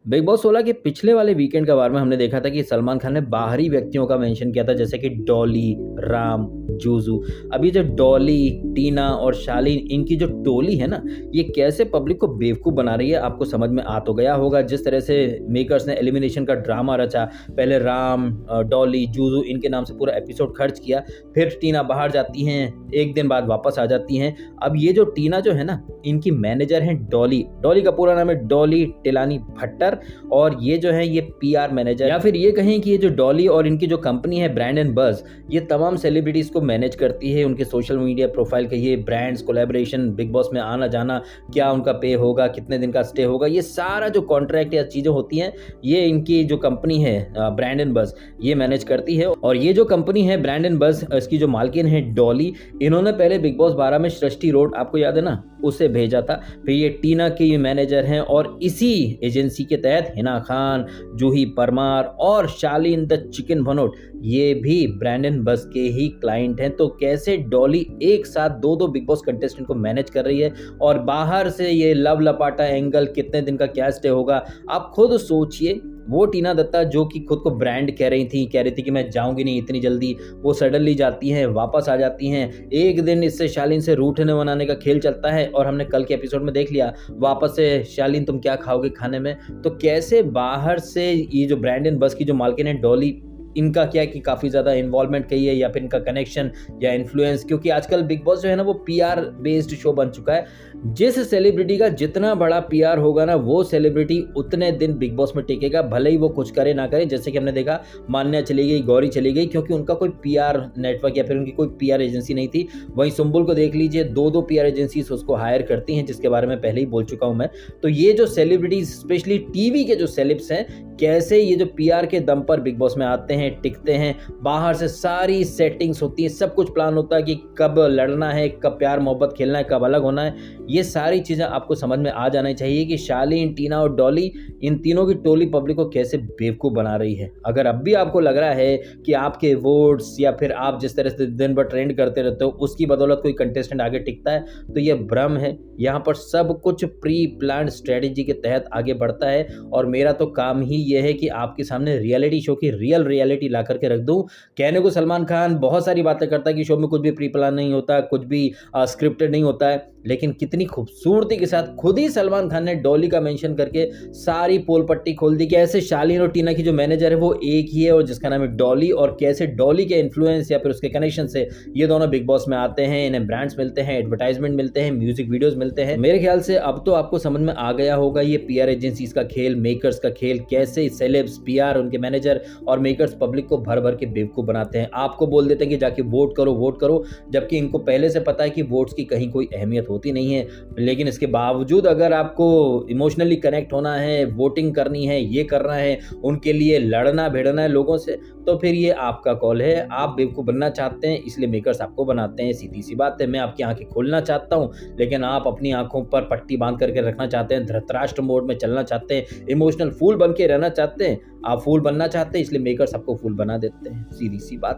Big boss 16 के पिछले वाले वीकेंड के बारे में हमने देखा था कि सलमान खान ने बाहरी व्यक्तियों का मेंशन किया था, जैसे कि डॉली, राम, जूजू। अभी जो डॉली, टीना और शालीन, इनकी जो टोली है ना, ये कैसे पब्लिक को बेवकूफ़ बना रही है आपको समझ में आ तो गया होगा। जिस तरह से मेकर्स ने एलिमिनेशन का ड्रामा रचा, पहले राम, डॉली, जूजू इनके नाम से पूरा एपिसोड खर्च किया, फिर टीना बाहर जाती हैं, एक दिन बाद वापस आ जाती हैं। अब ये जो टीना जो है ना, इनकी मैनेजर हैं डॉली। डॉली का पूरा नाम है डॉली टिलानी भट्टर, और ये जो है ये पीआर मैनेजर, या फिर ये कहें कि ये जो डॉली और इनकी जो कंपनी है ब्रांड एंड बज़, ये तमाम सेलिब्रिटीज़ को मैनेज करती है। उनके सोशल मीडिया प्रोफाइल के ये ब्रांड्स, कोलैबोरेशन, बिग बॉस में आना जाना, क्या उनका पे होगा, कितने दिन का स्टे होगा, ये सारा जो कॉन्ट्रैक्ट या चीज़ें होती हैं, ये इनकी जो कंपनी है ब्रांड एंड बज़, ये मैनेज करती है। और ये जो कंपनी है ब्रांड एंड बज़, इसकी जो मालकिन है डॉली, इन्होंने पहले बिग बॉस 12 में सृष्टि रोड, आपको याद है ना, उसे भेजा था। फिर ये टीना के मैनेजर हैं, और इसी एजेंसी के तहत हिना खान, जूही परमार और शालीन द चिकन भनोट, ये भी ब्रांड एंड बज़ के ही क्लाइंट हैं। तो कैसे डॉली एक साथ दो बिग बॉस कंटेस्टेंट को मैनेज कर रही है, और बाहर से ये लव लपाटा एंगल, कितने दिन का क्या स्टे होगा, आप खुद सोचिए। वो टीना दत्ता जो कि खुद को ब्रांड कह रही थी कि मैं जाऊंगी नहीं इतनी जल्दी, वो सडनली जाती हैं, वापस आ जाती हैं। एक दिन इससे शालीन से रूठने मनाने का खेल चलता है, और हमने कल के एपिसोड में देख लिया, वापस से शालीन तुम क्या खाओगे खाने में। तो कैसे बाहर से ये जो ब्रांड एंड बज़ की जो मालकिन है डॉली, इनका क्या है कि काफ़ी ज़्यादा इन्वॉल्वमेंट कही है, या फिर इनका कनेक्शन या इन्फ्लुएंस, क्योंकि आजकल बिग बॉस जो है ना, वो पीआर बेस्ड शो बन चुका है। जिस सेलिब्रिटी का जितना बड़ा पीआर होगा ना, वो सेलिब्रिटी उतने दिन बिग बॉस में टिकेगा, भले ही वो कुछ करे ना करे। जैसे कि हमने देखा, मान्या चली गई, गौरी चली गई, क्योंकि उनका कोई पीआर नेटवर्क या फिर उनकी कोई पीआर एजेंसी नहीं थी। वहीं सुम्बुल को देख लीजिए, दो पीआर एजेंसीज उसको हायर करती हैं, जिसके बारे में पहले ही बोल चुका हूँ मैं। तो ये जो सेलिब्रिटीज, स्पेशली टीवी के जो सेलिब्स हैं, कैसे ये जो पीआर के दम पर बिग बॉस में आते हैं, टिकते हैं। बाहर से सारी सेटिंग्स होती है, सब कुछ प्लान होता है कि कब लड़ना है, कब प्यार मोहब्बत खेलना है, कब अलग होना है। ये सारी चीज़ें आपको समझ में आ जानी चाहिए कि शालीन, टीना और डॉली, इन तीनों की टोली पब्लिक को कैसे बेवकूफ़ बना रही है। अगर अब भी आपको लग रहा है कि आपके वोट्स या फिर आप जिस तरह से दिन भर ट्रेंड करते रहते हो, उसकी बदौलत कोई कंटेस्टेंट आगे टिकता है, तो यह भ्रम है। यहाँ पर सब कुछ प्री प्लान्ड स्ट्रेटेजी के तहत आगे बढ़ता है, और मेरा तो काम ही यह है कि आपके सामने रियलिटी शो की रियल रियलिटी ला करके रख दूं। कहने को सलमान खान बहुत सारी बातें करता है कि शो में कुछ भी प्री प्लान नहीं होता, कुछ भी स्क्रिप्टेड नहीं होता है, लेकिन कितनी खूबसूरती के साथ खुद ही सलमान खान ने डॉली का मेंशन करके सारी पोल पट्टी खोल दी कि ऐसे शालीन और टीना की जो मैनेजर है वो एक ही है, और जिसका नाम है डॉली, और कैसे डॉली के इन्फ्लुएंस या फिर उसके कनेक्शन से ये दोनों बिग बॉस में आते हैं, इन्हें ब्रांड्स मिलते हैं, एडवर्टाइजमेंट मिलते हैं, म्यूजिक वीडियोस मिलते हैं। मेरे ख्याल से अब तो आपको समझ में आ गया होगा ये पीआर एजेंसीज का खेल, मेकर्स का खेल, कैसे सेलेब्स, पीआर, उनके मैनेजर और मेकर्स पब्लिक को भर भर के बेवकूफ बनाते हैं। आपको बोल देते हैं कि जाके वोट करो, जबकि इनको पहले से पता है कि वोट्स की कहीं कोई अहमियत होती नहीं है। लेकिन इसके बावजूद अगर आपको इमोशनली कनेक्ट होना है, वोटिंग करनी है, ये करना है, उनके लिए लड़ना भिड़ना है लोगों से, तो फिर ये आपका कॉल है। आप बेवकूफ़ बनना चाहते हैं, इसलिए मेकर्स आपको बनाते हैं। सीधी सी बात है। मैं आपकी आंखें खोलना चाहता हूँ, लेकिन आप अपनी आंखों पर पट्टी बांध करके रखना चाहते हैं, धृतराष्ट्र मोड में चलना चाहते हैं, इमोशनल फूल बन के रहना चाहते हैं। आप फूल बनना चाहते हैं, इसलिए मेकर्स आपको फूल बना देते हैं। सीधी सी बात।